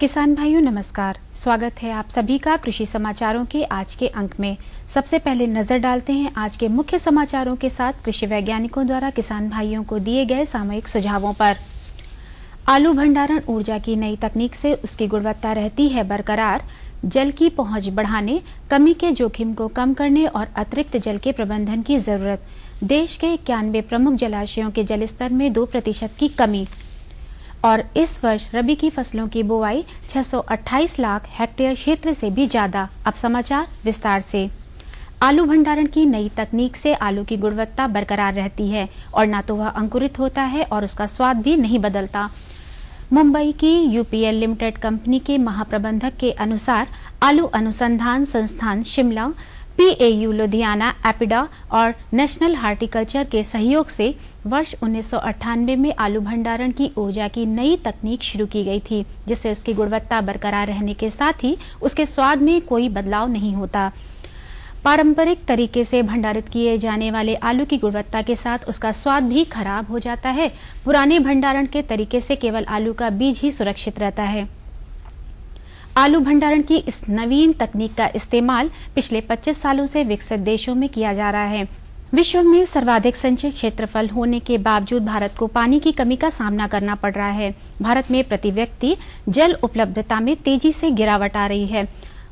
किसान भाइयों नमस्कार। स्वागत है आप सभी का कृषि समाचारों के आज के अंक में। सबसे पहले नजर डालते हैं आज के मुख्य समाचारों के साथ कृषि वैज्ञानिकों द्वारा किसान भाइयों को दिए गए सामयिक सुझावों पर। आलू भंडारण ऊर्जा की नई तकनीक से उसकी गुणवत्ता रहती है बरकरार। जल की पहुंच बढ़ाने, कमी के जोखिम को कम करने और अतिरिक्त जल के प्रबंधन की जरूरत। देश के 91 प्रमुख जलाशयों के जलस्तर में 2% की कमी। और इस वर्ष रबी की फसलों की बुआई 628 लाख हेक्टेयर क्षेत्र से भी ज्यादा। अब समाचार विस्तार से। आलू भंडारण की नई तकनीक से आलू की गुणवत्ता बरकरार रहती है और ना तो वह अंकुरित होता है और उसका स्वाद भी नहीं बदलता। मुंबई की यूपीएल लिमिटेड कंपनी के महाप्रबंधक के अनुसार आलू अनुसंधान संस्थान शिमला, पीएयू लुधियाना, एपिडा और नेशनल हार्टिकल्चर के सहयोग से वर्ष 1998 में आलू भंडारण की ऊर्जा की नई तकनीक शुरू की गई थी, जिससे उसकी गुणवत्ता बरकरार रहने के साथ ही उसके स्वाद में कोई बदलाव नहीं होता। पारंपरिक तरीके से भंडारित किए जाने वाले आलू की गुणवत्ता के साथ उसका स्वाद भी खराब हो जाता है। पुराने भंडारण के तरीके से केवल आलू का बीज ही सुरक्षित रहता है। आलू भंडारण की इस नवीन तकनीक का इस्तेमाल पिछले 25 सालों से विकसित देशों में किया जा रहा है। विश्व में सर्वाधिक संचित क्षेत्रफल होने के बावजूद भारत को पानी की कमी का सामना करना पड़ रहा है। भारत में प्रति व्यक्ति जल उपलब्धता में तेजी से गिरावट आ रही है।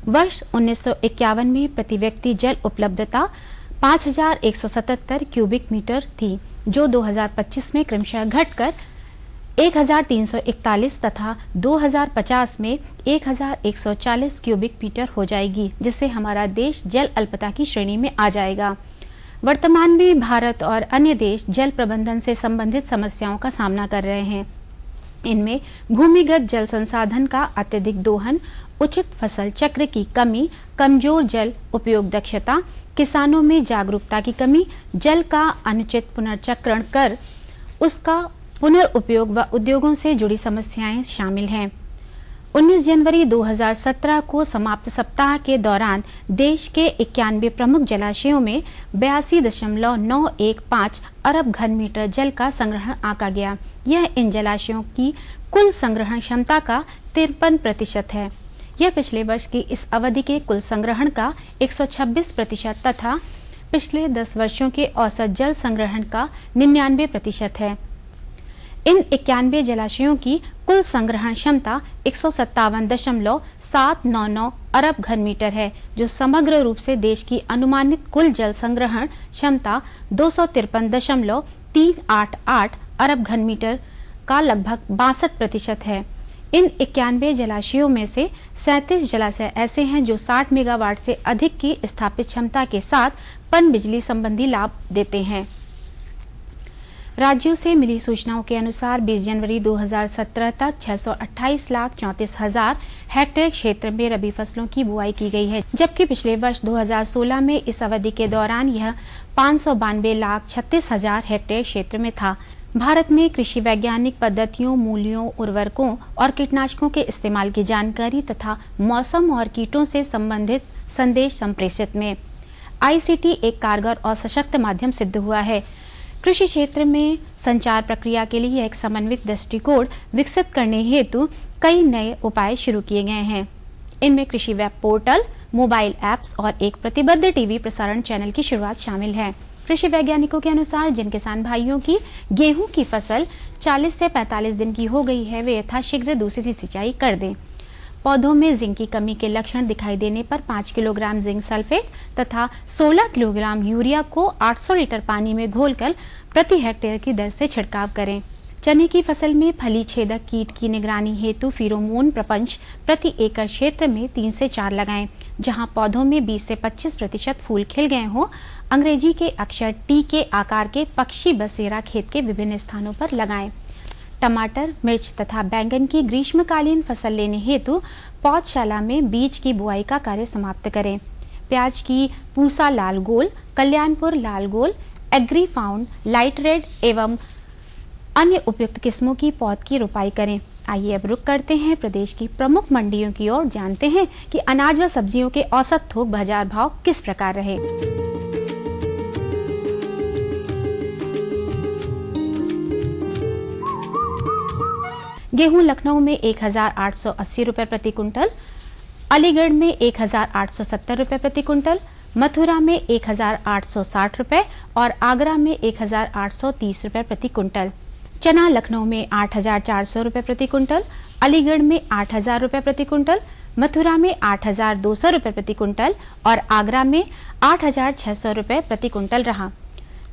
वर्ष 1951 में प्रति व्यक्ति जल उपलब्धता 5177 क्यूबिक मीटर थी, जो 2025 में क्रमशः घटकर 1341 तथा 2050 में 1140 क्यूबिक मीटर हो जाएगी, जिससे हमारा देश जल अल्पता की श्रेणी में आ जाएगा। वर्तमान में भारत और अन्य देश जल प्रबंधन से संबंधित समस्याओं का सामना कर रहे हैं। इनमें भूमिगत जल संसाधन का अत्यधिक दोहन, उचित फसल चक्र की कमी, कमजोर जल उपयोग दक्षता, किसानों में जागरूकता की कमी, जल का अनुचित पुनर्चक्रण कर उसका पुनर्उपयोग व उद्योगों से जुड़ी समस्याएं शामिल हैं। 19 जनवरी 2017 को समाप्त सप्ताह के दौरान देश के 91 प्रमुख जलाशयों में 82.915 अरब घन मीटर जल का संग्रहण आंका गया। यह इन जलाशयों की कुल संग्रहण क्षमता का 53% है। यह पिछले वर्ष की इस अवधि के कुल संग्रहण का 126% तथा पिछले 10 वर्षों के औसत जल संग्रहण का 99% है। इन 91 जलाशयों की कुल संग्रहण क्षमता 157.799 अरब घन मीटर है, जो समग्र रूप से देश की अनुमानित कुल जल संग्रहण क्षमता 253.388 अरब घन मीटर का लगभग 62% है। इन 91 जलाशयों में से 37 जलाशय ऐसे हैं जो 60 मेगावाट से अधिक की स्थापित क्षमता के साथ पनबिजली संबंधी लाभ देते हैं। राज्यों से मिली सूचनाओं के अनुसार 20 जनवरी 2017 तक 628,34,000 हेक्टेयर क्षेत्र में रबी फसलों की बुआई की गई है, जबकि पिछले वर्ष 2016 में इस अवधि के दौरान यह 592,36,000 हेक्टेयर क्षेत्र में था। भारत में कृषि वैज्ञानिक पद्धतियों, मूल्यों, उर्वरकों और कीटनाशकों के इस्तेमाल की जानकारी तथा मौसम और कीटों से संबंधित संदेश संप्रेषित में आईसीटी एक कारगर और सशक्त माध्यम सिद्ध हुआ है। कृषि क्षेत्र में संचार प्रक्रिया के लिए एक समन्वित दृष्टिकोण विकसित करने हेतु कई नए उपाय शुरू किए गए हैं। इनमें कृषि वेब पोर्टल, मोबाइल ऐप्स और एक प्रतिबद्ध टीवी प्रसारण चैनल की शुरुआत शामिल है। कृषि वैज्ञानिकों के अनुसार जिन किसान भाइयों की गेहूं की फसल 40 से 45 दिन की हो गई है, वे यथाशीघ्र दूसरी सिंचाई कर दें। पौधों में जिंक की कमी के लक्षण दिखाई देने पर 5 किलोग्राम जिंक सल्फेट तथा 16 किलोग्राम यूरिया को 800 लीटर पानी में घोलकर प्रति हेक्टेयर की दर से छिड़काव करें। चने की फसल में फली छेदक कीट की निगरानी हेतु फेरोमोन प्रपंच प्रति एकड़ क्षेत्र में 3 से 4 लगाएं। जहां पौधों में 20 से 25% फूल खिल गए हों, अंग्रेजी के अक्षर टी के आकार के पक्षी बसेरा खेत के विभिन्न स्थानों पर लगाएं। टमाटर, मिर्च तथा बैंगन की ग्रीष्मकालीन फसल लेने हेतु पौधशाला में बीज की बुआई का कार्य समाप्त करें। प्याज की पूसा लाल गोल, कल्याणपुर लाल गोल, एग्री फाउंड, लाइट रेड एवं अन्य उपयुक्त किस्मों की पौध की रोपाई करें। आइए अब रुक करते हैं प्रदेश की प्रमुख मंडियों की ओर, जानते हैं कि अनाज व सब्जियों के औसत थोक बाजार भाव किस प्रकार रहे। गेहूं लखनऊ में 1,880 रुपये प्रति क्विंटल, अलीगढ़ में 1,870 रुपये प्रति क्विंटल, मथुरा में 1,860 रुपये और आगरा में 1,830 रुपये प्रति क्विंटल। चना लखनऊ में 8,400 रुपये प्रति क्विंटल, अलीगढ़ में 8,000 रुपये प्रति क्विंटल, मथुरा में 8,200 रुपये प्रति क्विंटल और आगरा में 8,600 रुपये प्रति क्विंटल रहा।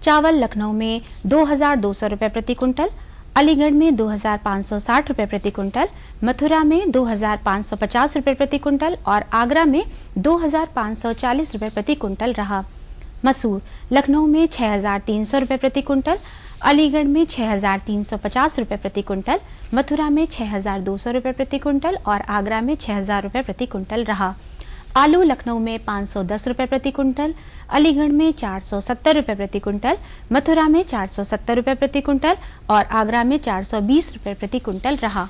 चावल लखनऊ में 2,200 रुपये प्रति क्विंटल, अलीगढ़ में 2,560 रुपये प्रति क्विंटल, मथुरा में 2,550 रुपये प्रति क्विंटल और आगरा में 2,540 रुपये प्रति क्विंटल रहा। मसूर लखनऊ में 6,300 रुपये प्रति क्विंटल, अलीगढ़ में 6,350 रुपये प्रति क्विंटल, मथुरा में 6,200 रुपये प्रति क्विंटल और आगरा में 6,000 रुपये प्रति क्विंटल रहा। आलू लखनऊ में 510 रुपये प्रति क्विंटल, अलीगढ़ में 470 रुपये प्रति क्विंटल, मथुरा में 470 रुपये प्रति क्विंटल और आगरा में 420 रुपये प्रति क्विंटल रहा।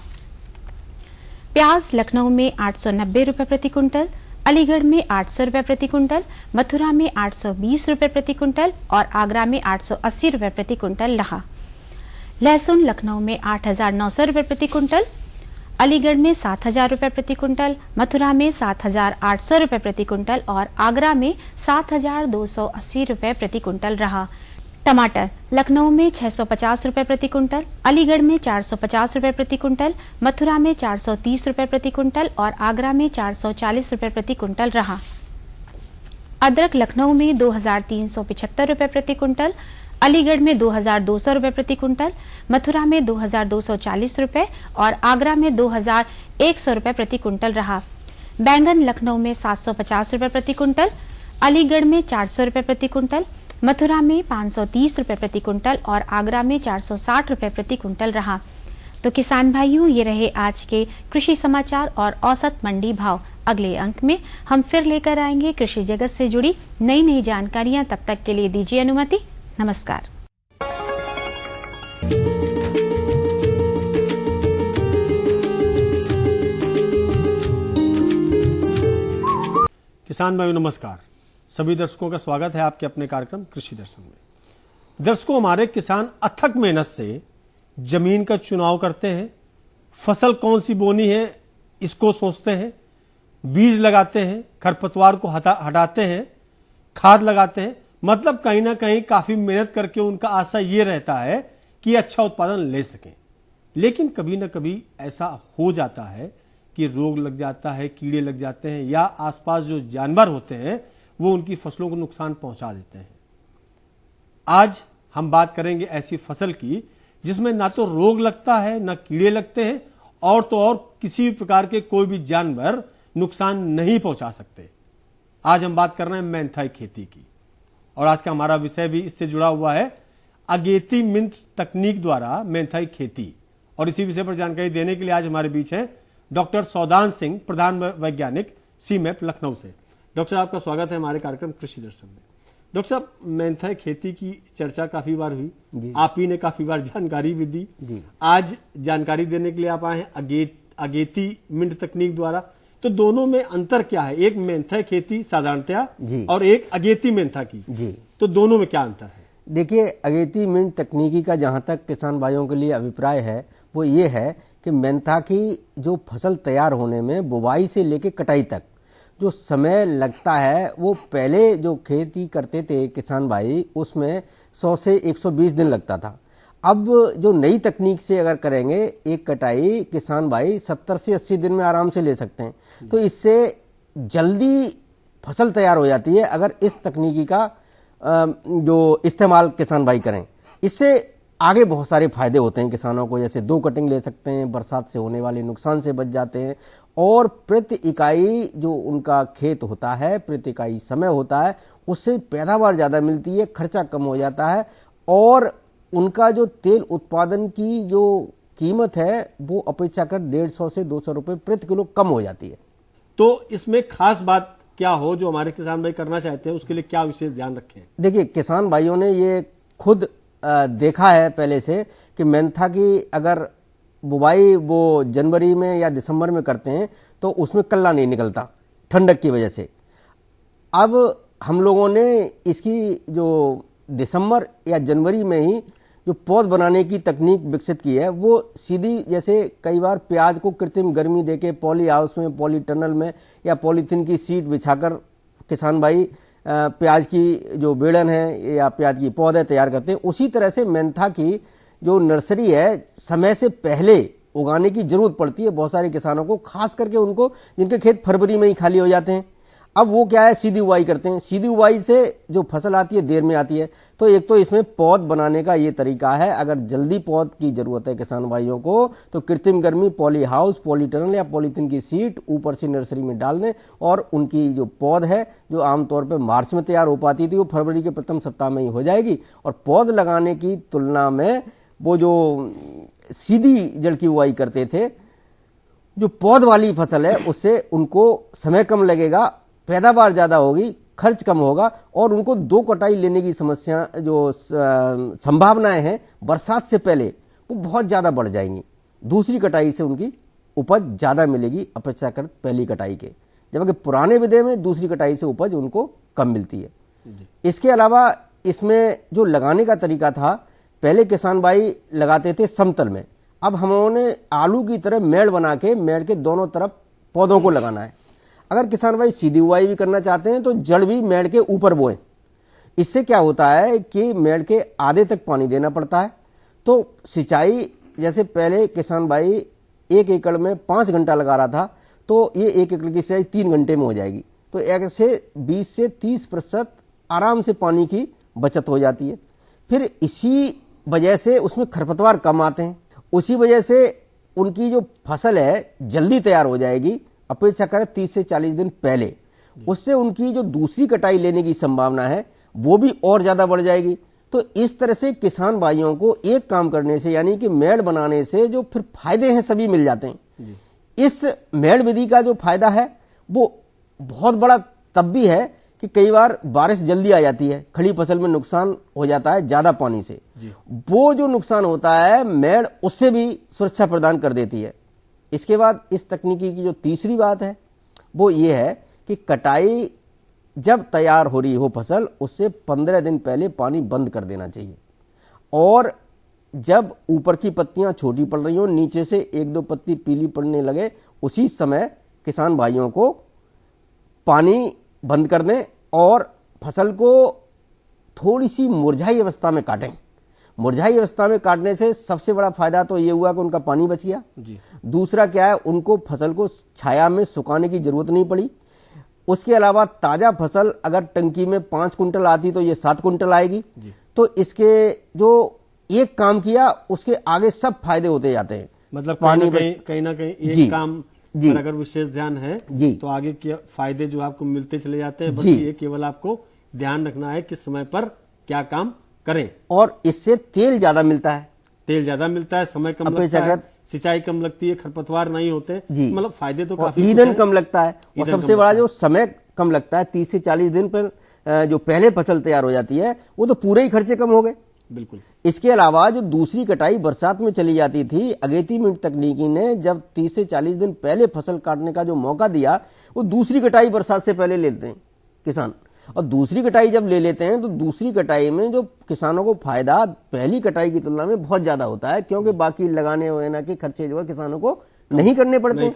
प्याज लखनऊ में 890 रुपये प्रति क्विंटल, अलीगढ़ में 800 रुपये प्रति क्विंटल, मथुरा में 820 रुपये प्रति क्विंटल और आगरा में 880 रुपये प्रति क्विंटल रहा। लहसुन लखनऊ में 8,900 रुपये प्रति क्विंटल, अलीगढ़ में 7,000 रुपये प्रति क्विंटल, मथुरा में 7,800 रुपये प्रति क्विंटल और आगरा में 7,280 रुपये प्रति क्विंटल रहा। टमाटर लखनऊ में 650 रुपये प्रति क्विंटल, अलीगढ़ में 450 रुपये प्रति क्विंटल, मथुरा में 430 रुपये प्रति क्विंटल और आगरा में 440 रुपये प्रति क्विंटल रहा। अदरक लखनऊ में 2,375 रुपये प्रति क्विंटल, अलीगढ़ में 2,200 रुपये प्रति क्विंटल, मथुरा में 2,240 रुपये और आगरा में 2,100 रुपये प्रति क्विंटल रहा। बैंगन लखनऊ में 750 रुपये प्रति क्विंटल, अलीगढ़ में 400 रुपये प्रति क्विंटल, मथुरा में 530 रुपये प्रति क्विंटल और आगरा में 460 रुपये प्रति क्विंटल रहा। तो किसान भाइयों, ये रहे आज के कृषि समाचार और औसत मंडी भाव। अगले अंक में हम फिर लेकर आएंगे कृषि जगत से जुड़ी नई नई जानकारियां। तब तक के लिए दीजिए अनुमति। नमस्कार। किसान भाइयों नमस्कार। सभी दर्शकों का स्वागत है आपके अपने कार्यक्रम कृषि दर्शन में। दर्शकों, हमारे किसान अथक मेहनत से जमीन का चुनाव करते हैं, फसल कौन सी बोनी है इसको सोचते हैं, बीज लगाते हैं, खरपतवार को हटाते हैं, खाद लगाते हैं। मतलब कहीं ना कहीं काफी मेहनत करके उनका आशा ये रहता है कि अच्छा उत्पादन ले सकें। लेकिन कभी ना कभी ऐसा हो जाता है कि रोग लग जाता है, कीड़े लग जाते हैं या आसपास जो जानवर होते हैं वो उनकी फसलों को नुकसान पहुंचा देते हैं। आज हम बात करेंगे ऐसी फसल की जिसमें ना तो रोग लगता है, ना कीड़े लगते हैं और तो और किसी भी प्रकार के कोई भी जानवर नुकसान नहीं पहुंचा सकते। आज हम बात कर रहे हैं मेंथा खेती की और आज का हमारा विषय भी इससे जुड़ा हुआ है, अगेती मिंट तकनीक द्वारा मेंथा खेती। और इसी विषय पर जानकारी देने के लिए आज हमारे बीच हैं डॉक्टर सौदान सिंह, प्रधान वैज्ञानिक सीमेप लखनऊ से। डॉक्टर साहब, आपका स्वागत है हमारे कार्यक्रम कृषि दर्शन में। डॉक्टर साहब, मेंथा खेती की चर्चा काफी बार हुई, आप ही ने काफी बार जानकारी भी दी। आज जानकारी देने के लिए आप आए हैं अगेती मिंट तकनीक द्वारा। तो दोनों में अंतर क्या है? एक मेंथा खेती साधारणतया और एक अगेती मेंथा की जी, तो दोनों में क्या अंतर है? देखिए, अगेती मिंट तकनीकी का जहां तक किसान भाइयों के लिए अभिप्राय है वो ये है कि मेंथा की जो फसल तैयार होने में बुवाई से लेके कटाई तक जो समय लगता है वो पहले जो खेती करते थे किसान भाई उसमें 100 से 120 दिन लगता था। अब जो नई तकनीक से अगर करेंगे एक कटाई किसान भाई 70 से 80 दिन में आराम से ले सकते हैं। तो इससे जल्दी फसल तैयार हो जाती है अगर इस तकनीकी का जो इस्तेमाल किसान भाई करें। इससे आगे बहुत सारे फायदे होते हैं किसानों को, जैसे 2 कटिंग ले सकते हैं, बरसात से होने वाले नुकसान से बच जाते हैं और प्रति इकाई जो उनका खेत होता है, प्रति इकाई समय होता है, उससे पैदावार ज़्यादा मिलती है, खर्चा कम हो जाता है और उनका जो तेल उत्पादन की जो कीमत है वो अपेक्षाकृत 150 से 200 रुपये प्रति किलो कम हो जाती है। तो इसमें खास बात क्या हो जो हमारे किसान भाई करना चाहते हैं, उसके लिए क्या विशेष ध्यान रखें? देखिए, किसान भाइयों ने ये खुद देखा है पहले से कि मेंथा की अगर बुवाई वो जनवरी में या दिसंबर में करते हैं तो उसमें कल्ला नहीं निकलता ठंडक की वजह से। अब हम लोगों ने इसकी जो दिसंबर या जनवरी में ही जो पौध बनाने की तकनीक विकसित की है वो सीधी, जैसे कई बार प्याज को कृत्रिम गर्मी देके पॉली हाउस में, पॉली टनल में या पॉलीथीन की सीट बिछाकर किसान भाई प्याज की जो बेड़न है या प्याज की पौधे तैयार करते हैं। उसी तरह से मेंथा की जो नर्सरी है समय से पहले उगाने की जरूरत पड़ती है बहुत सारे किसानों को, खास करके उनको जिनके खेत फरवरी में ही खाली हो जाते हैं। अब वो क्या है, सीधी उगाई करते हैं। सीधी उगाई से जो फसल आती है देर में आती है। तो एक तो इसमें पौध बनाने का ये तरीका है, अगर जल्दी पौध की जरूरत है किसान भाइयों को तो कृत्रिम गर्मी, पॉली हाउस, पॉली टनल या पॉलीथीन की सीट ऊपर से नर्सरी में डाल दें और उनकी जो पौध है जो आमतौर पर मार्च में तैयार हो पाती थी वो फरवरी के प्रथम सप्ताह में ही हो जाएगी। और पौध लगाने की तुलना में वो जो सीधी जड़ की उगाई करते थे, जो पौध वाली फसल है उससे उनको समय कम लगेगा, पैदावार ज़्यादा होगी, खर्च कम होगा और उनको दो कटाई लेने की समस्या जो संभावनाएं हैं बरसात से पहले वो बहुत ज़्यादा बढ़ जाएंगी। दूसरी कटाई से उनकी उपज ज़्यादा मिलेगी अपेक्षाकृत पहली कटाई के, जबकि पुराने विधि में दूसरी कटाई से उपज उनको कम मिलती है। इसके अलावा इसमें जो लगाने का तरीका था, पहले किसान भाई लगाते थे समतल में, अब हमने आलू की तरह मेड़ बना के मेड़ के दोनों तरफ पौधों को लगाना है। अगर किसान भाई सीधी उगाई भी करना चाहते हैं तो जड़ भी मेड़ के ऊपर बोएं। इससे क्या होता है कि मेड़ के आधे तक पानी देना पड़ता है। तो सिंचाई, जैसे पहले किसान भाई 1 एकड़ में 5 घंटा लगा रहा था तो ये 1 एकड़ की सिंचाई 3 घंटे में हो जाएगी। तो ऐसे 20 से 30% आराम से पानी की बचत हो जाती है। फिर इसी वजह से उसमें खरपतवार कम आते हैं, उसी वजह से उनकी जो फसल है जल्दी तैयार हो जाएगी अपेक्षा करें 30 से 40 दिन पहले। उससे उनकी जो दूसरी कटाई लेने की संभावना है वो भी और ज़्यादा बढ़ जाएगी। तो इस तरह से किसान भाइयों को एक काम करने से, यानी कि मेड़ बनाने से जो फिर फायदे हैं सभी मिल जाते हैं। इस मेड़ विधि का जो फायदा है वो बहुत बड़ा तब भी है कि कई बार बारिश जल्दी आ जाती है, खड़ी फसल में नुकसान हो जाता है ज़्यादा पानी से। वो जो नुकसान होता है मेड़ उससे भी सुरक्षा प्रदान कर देती है। इसके बाद इस तकनीकी की जो तीसरी बात है वो ये है कि कटाई जब तैयार हो रही हो फसल उससे 15 दिन पहले पानी बंद कर देना चाहिए। और जब ऊपर की पत्तियां छोटी पड़ रही हो, नीचे से 1-2 पत्ती पीली पड़ने लगे, उसी समय किसान भाइयों को पानी बंद कर दें और फसल को थोड़ी सी मुरझाई अवस्था में काटें। मुरझाई अवस्था में काटने से सबसे बड़ा फायदा तो ये हुआ कि उनका पानी बच गया जी। दूसरा क्या है, उनको फसल को छाया में सुखाने की जरूरत नहीं पड़ी। उसके अलावा ताजा फसल अगर टंकी में 5 कुंटल आती तो ये 7 कुंटल आएगी जी। तो इसके जो एक काम किया उसके आगे सब फायदे होते जाते हैं। मतलब कहीं ना कहीं एक काम पर अगर विशेष ध्यान है जी तो आगे के फायदे जो आपको मिलते चले जाते हैं। बस ये केवल आपको ध्यान रखना है कि समय पर क्या काम करें। और इससे तेल ज्यादा मिलता है, समय कम लगता है, सिंचाई कम लगती है, खरपतवार नहीं होते, मतलब फायदे तो काफी। ईंधन कम लगता है और सबसे बड़ा जो समय कम लगता है, 30 से 40 दिन पर जो पहले फसल तैयार हो जाती है वो तो पूरे ही खर्चे कम हो गए। बिल्कुल। इसके अलावा जो दूसरी कटाई बरसात में चली जाती थी, अगेती मिनट तकनीकी ने जब 30 से 40 दिन पहले फसल काटने का जो मौका दिया, वो दूसरी कटाई बरसात से पहले लेते हैं किसान। और दूसरी कटाई जब ले लेते हैं तो दूसरी कटाई में जो किसानों को फायदा पहली कटाई की तुलना में बहुत ज्यादा होता है, क्योंकि बाकी लगाने वगैरह के खर्चे जो है किसानों को नहीं करने पड़ते।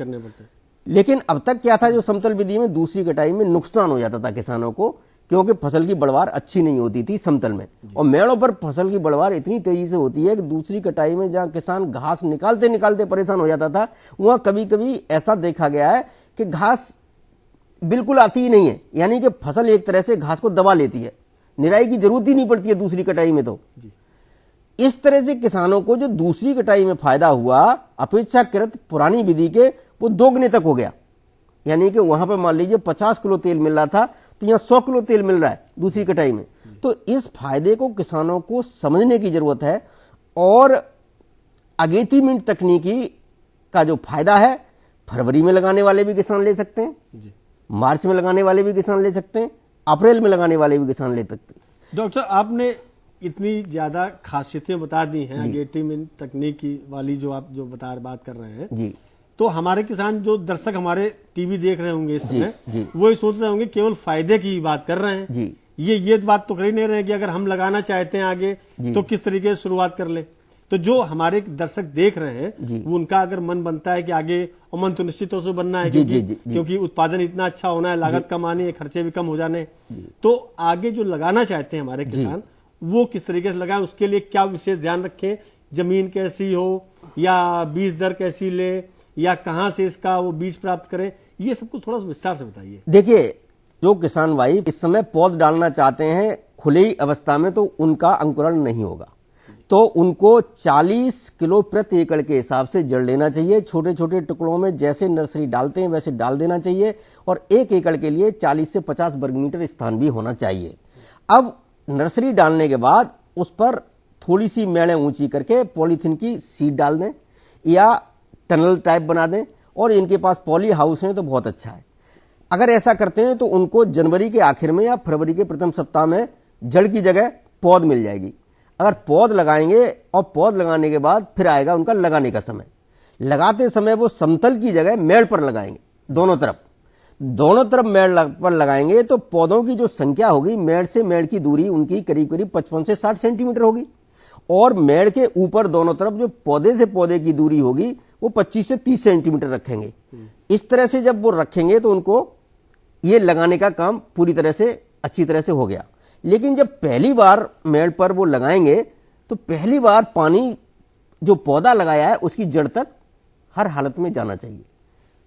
लेकिन अब तक क्या था, जो समतल विधि में दूसरी कटाई में नुकसान हो जाता था किसानों को, क्योंकि फसल की बढ़वार अच्छी नहीं होती थी समतल में। और मेड़ों पर फसल की बढ़वार इतनी तेजी से होती है कि दूसरी कटाई में जहां किसान घास निकालते निकालते परेशान हो जाता था, वहां कभी कभी ऐसा देखा गया है कि घास बिल्कुल आती ही नहीं है, यानी कि फसल एक तरह से घास को दबा लेती है, निराई की जरूरत ही नहीं पड़ती है दूसरी कटाई में। तो इस तरह से किसानों को जो दूसरी कटाई में फायदा हुआ अपेक्षाकृत पुरानी विधि के वो 2 गुने तक हो गया। यानी कि वहां पर मान लीजिए 50 किलो तेल मिल रहा था तो यहाँ 100 किलो तेल मिल रहा है दूसरी कटाई में। तो इस फायदे को किसानों को समझने की जरूरत है। और अगेती मिनट तकनीकी का जो फायदा है फरवरी में लगाने वाले भी किसान ले सकते हैं जी। मार्च में लगाने वाले भी किसान ले सकते हैं, अप्रैल में लगाने वाले भी किसान ले सकते हैं। डॉक्टर साहब, आपने इतनी ज्यादा खासियतें बता दी हैं अगेती मिनट तकनीकी वाली जो आप बात कर रहे हैं जी, तो हमारे किसान जो दर्शक हमारे टीवी देख रहे होंगे इस समय वो ही सोच रहे होंगे केवल फायदे की बात कर रहे हैं जी। ये बात तो कर ही नहीं रहे कि अगर हम लगाना चाहते हैं आगे तो किस तरीके से शुरुआत कर ले। तो जो हमारे दर्शक देख रहे हैं वो उनका अगर मन बनता है कि आगे, और मन तो निश्चित तौर से बनना है क्योंकि उत्पादन इतना अच्छा होना है, लागत कम आनी है, खर्चे भी कम हो जाने, तो आगे जो लगाना चाहते हैं हमारे किसान वो किस तरीके से लगाएं, उसके लिए क्या विशेष ध्यान रखें, जमीन कैसी हो या बीज दर कैसी ले या कहां से इसका वो बीज प्राप्त करें, ये सब कुछ थोड़ा विस्तार से बताइए। देखिए, जो किसान भाई इस समय पौध डालना चाहते हैं खुली अवस्था में, तो उनका अंकुरण नहीं होगा, तो उनको 40 किलो प्रति एकड़ के हिसाब से जड़ लेना चाहिए। छोटे छोटे टुकड़ों में जैसे नर्सरी डालते हैं वैसे डाल देना चाहिए, और 1 एकड़ के लिए 40 से 50 वर्ग मीटर स्थान भी होना चाहिए। अब नर्सरी डालने के बाद उस पर थोड़ी सी मेड़ें ऊंची करके पॉलीथीन की सीट डाल दें या टनल टाइप बना दें, और इनके पास पॉली हाउस है तो बहुत अच्छा है। अगर ऐसा करते हैं तो उनको जनवरी के आखिर में या फरवरी के प्रथम सप्ताह में जड़ की जगह पौध मिल जाएगी। अगर पौध लगाएंगे और पौध लगाने के बाद फिर आएगा उनका लगाने का समय। लगाते समय वो समतल की जगह मेड़ पर लगाएंगे, दोनों तरफ मेड़ पर लगाएंगे तो पौधों की जो संख्या होगी, मेड़ से मेड़ की दूरी उनकी करीब करीब 55 से 60 सेंटीमीटर होगी, और मेड़ के ऊपर दोनों तरफ जो पौधे से पौधे की दूरी होगी वो 25 से 30 सेंटीमीटर रखेंगे। इस तरह से जब वो रखेंगे तो उनको ये लगाने का काम पूरी तरह से अच्छी तरह से हो गया। लेकिन जब पहली बार मेड़ पर वो लगाएंगे तो पहली बार पानी जो पौधा लगाया है उसकी जड़ तक हर हालत में जाना चाहिए।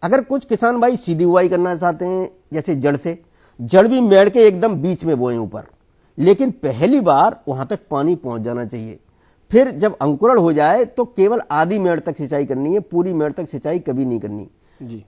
अगर कुछ किसान भाई सीधी बुआई करना चाहते हैं, जैसे जड़ से, जड़ भी मेड़ के एकदम बीच में बोए ऊपर, लेकिन पहली बार वहां तक पानी पहुंच जाना चाहिए। फिर जब अंकुरण हो जाए तो केवल आधी मेड़ तक सिंचाई करनी है, पूरी मेड़ तक सिंचाई कभी नहीं करनी।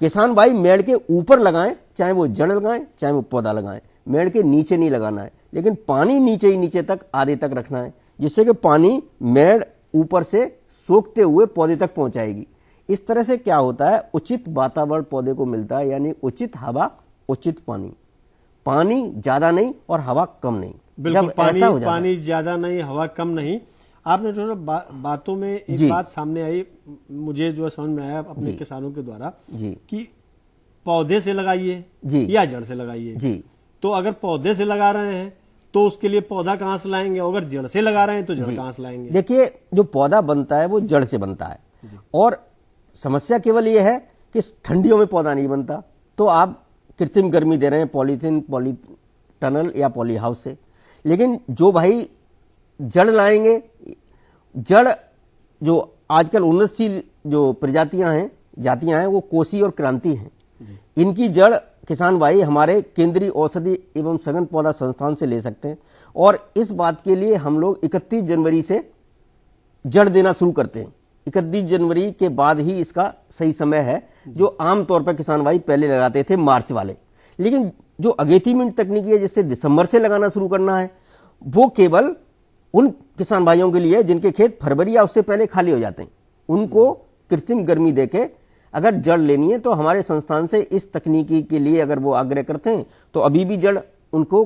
किसान भाई मेड़ के ऊपर लगाएं, चाहे वो जड़ लगाएं चाहे वो पौधा लगाएं, मेड़ के नीचे नहीं लगाना है, लेकिन पानी नीचे ही नीचे तक आधे तक रखना है, जिससे कि पानी मेड़ ऊपर से सोखते हुए पौधे तक पहुंचाएगी। इस तरह से क्या होता है, उचित वातावरण पौधे को मिलता है, यानी उचित हवा उचित पानी, पानी ज्यादा नहीं और हवा कम नहीं। बिल्कुल, पानी ज्यादा नहीं, हवा कम नहीं। आपने जो बातों में एक बात सामने आई, मुझे जो समझ में आया अपने किसानों के द्वारा कि पौधे से लगाइए या जड़ से लगाइए जी। तो अगर पौधे से लगा रहे हैं तो उसके लिए पौधा कहां से लाएंगे, अगर जड़ से लगा रहे हैं तो जड़ कहां से लाएंगे? देखिए, जो पौधा बनता है वो जड़ से बनता है, और समस्या केवल ये है कि ठंडियों में पौधा नहीं बनता, तो आप कृत्रिम गर्मी दे रहे हैं पॉलीथीन, पॉली टनल या पॉली हाउस से। लेकिन जो भाई जड़ लाएंगे, जड़ जो आजकल उन्नतशील जो प्रजातियां हैं, जातियां हैं, वो कोसी और क्रांति हैं। इनकी जड़ किसान भाई हमारे केंद्रीय औषधि एवं सघन पौधा संस्थान से ले सकते हैं, और इस बात के लिए हम लोग 31 जनवरी से जड़ देना शुरू करते हैं। 31 जनवरी के बाद ही इसका सही समय है, जो आमतौर पर किसान भाई पहले लगाते थे मार्च वाले। लेकिन जो अगेती मिंट तकनीकी है, जिससे दिसंबर से लगाना शुरू करना है, वो केवल उन किसान भाइयों के लिए जिनके खेत फरवरी या उससे पहले खाली हो जाते हैं। उनको कृत्रिम गर्मी देके अगर जड़ लेनी है तो हमारे संस्थान से इस तकनीकी के लिए अगर वो आग्रह करते हैं तो अभी भी जड़ उनको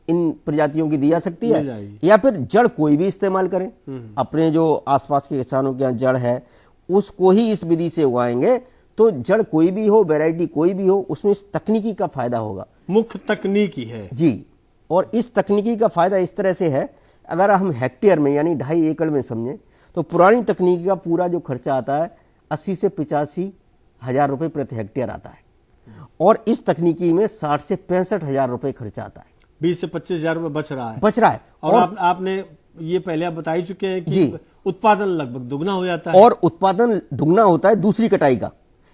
इन प्रजातियों की दी जा सकती है, या फिर जड़ कोई भी इस्तेमाल करें। अपने जो आसपास के किसानों के यहाँ जड़ है उसको ही इस विधि से उगाएंगे तो जड़ कोई भी हो, वैरायटी कोई भी हो, उसमें इस तकनीकी का फायदा होगा। मुख्य तकनीकी है जी। और इस तकनीकी का फायदा इस तरह से है, अगर हम हेक्टेयर में यानी 2.5 एकड़ में समझें तो पुरानी तकनीकी का पूरा जो खर्चा आता है 80 से 85 हजार रुपए प्रति हेक्टेयर आता है, और इस तकनीकी में 60 से 65 हजार रुपए खर्चा आता है। 20 से 25 हजार रुपए बच रहा है। और आपने ये पहले आप बता ही चुके हैं कि उत्पादन लगभग दुगना हो जाता है, और उत्पादन दुगना होता है दूसरी कटाई का।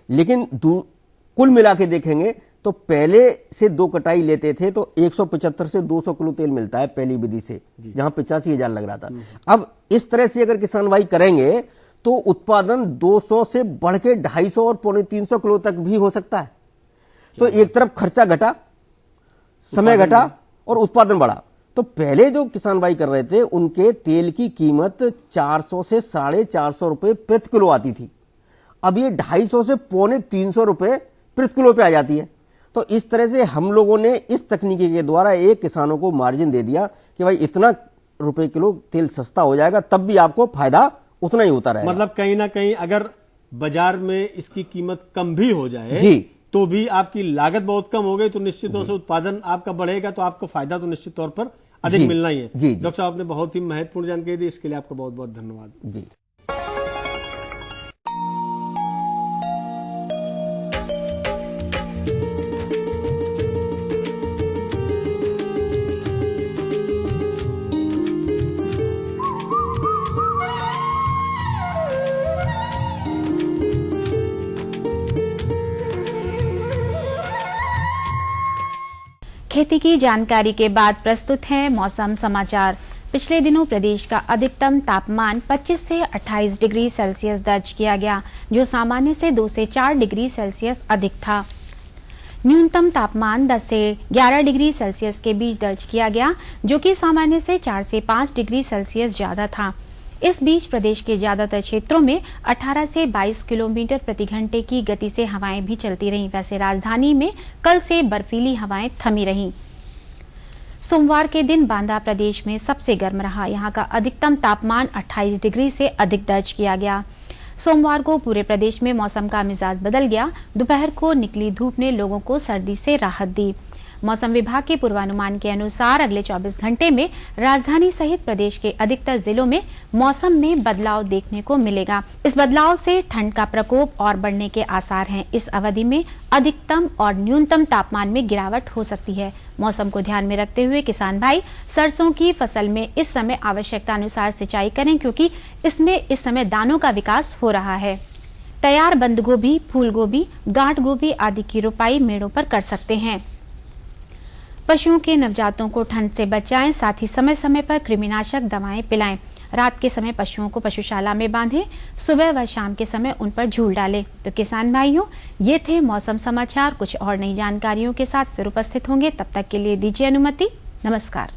लेकिन कुल मिला के देखेंगे तो पहले से 2 कटाई लेते थे तो 175 से 200 किलो तेल मिलता है पहली विधि से, जहां 85 हजार लग रहा था। अब इस तरह से अगर किसान भाई करेंगे तो उत्पादन 200 से बढ़ के 250 और 350 किलो तक भी हो सकता है। तो एक तरफ खर्चा घटा, समय घटा और उत्पादन बढ़ा। तो पहले जो किसान भाई कर रहे थे उनके तेल की कीमत 400 से 450 रुपए प्रति किलो आती थी, अब ये 250 से 350 रुपए प्रति किलो पे आ जाती है। तो इस तरह से हम लोगों ने इस तकनीकी के द्वारा एक किसानों को मार्जिन दे दिया कि भाई इतना रुपए किलो तेल सस्ता हो जाएगा, तब भी आपको फायदा उतना ही होता रहेगा। मतलब कहीं ना कहीं अगर बाजार में इसकी कीमत कम भी हो जाए तो भी आपकी लागत बहुत कम हो गई, तो निश्चित तौर से उत्पादन आपका बढ़ेगा, तो आपको फायदा तो निश्चित तौर पर अधिक मिलना ही है। डॉक्टर साहब, आपने बहुत ही महत्वपूर्ण जानकारी दी, इसके लिए आपका बहुत बहुत धन्यवाद जी। खेती की जानकारी के बाद प्रस्तुत है मौसम समाचार। पिछले दिनों प्रदेश का अधिकतम तापमान 25 से 28 डिग्री सेल्सियस दर्ज किया गया, जो सामान्य से 2 से 4 डिग्री सेल्सियस अधिक था। न्यूनतम तापमान 10 से 11 डिग्री सेल्सियस के बीच दर्ज किया गया, जो कि सामान्य से 4 से 5 डिग्री सेल्सियस ज्यादा था। इस बीच प्रदेश के ज्यादातर क्षेत्रों में 18 से 22 किलोमीटर प्रति घंटे की गति से हवाएं भी चलती रहीं। वैसे राजधानी में कल से बर्फीली हवाएं थमी रहीं। सोमवार के दिन बांदा प्रदेश में सबसे गर्म रहा। यहां का अधिकतम तापमान 28 डिग्री से अधिक दर्ज किया गया। सोमवार को पूरे प्रदेश में मौसम का मिजाज बदल गया। दोपहर को निकली धूप ने लोगों को सर्दी से राहत दी। मौसम विभाग के पूर्वानुमान के अनुसार अगले 24 घंटे में राजधानी सहित प्रदेश के अधिकतर जिलों में मौसम में बदलाव देखने को मिलेगा। इस बदलाव से ठंड का प्रकोप और बढ़ने के आसार हैं। इस अवधि में अधिकतम और न्यूनतम तापमान में गिरावट हो सकती है। मौसम को ध्यान में रखते हुए किसान भाई सरसों की फसल में इस समय आवश्यकता अनुसार सिंचाई करें, क्योंकि इसमें इस समय दानों का विकास हो रहा है। तैयार बंद गोभी, फूल गोभी, गांठ गोभी आदि की रोपाई मेड़ों पर कर सकते हैं। पशुओं के नवजातों को ठंड से बचाएं, साथ ही समय समय पर कृमिनाशक दवाएं पिलाएं। रात के समय पशुओं को पशुशाला में बांधें, सुबह व शाम के समय उन पर झूल डालें। तो किसान भाइयों, ये थे मौसम समाचार। कुछ और नई जानकारियों के साथ फिर उपस्थित होंगे, तब तक के लिए दीजिए अनुमति। नमस्कार।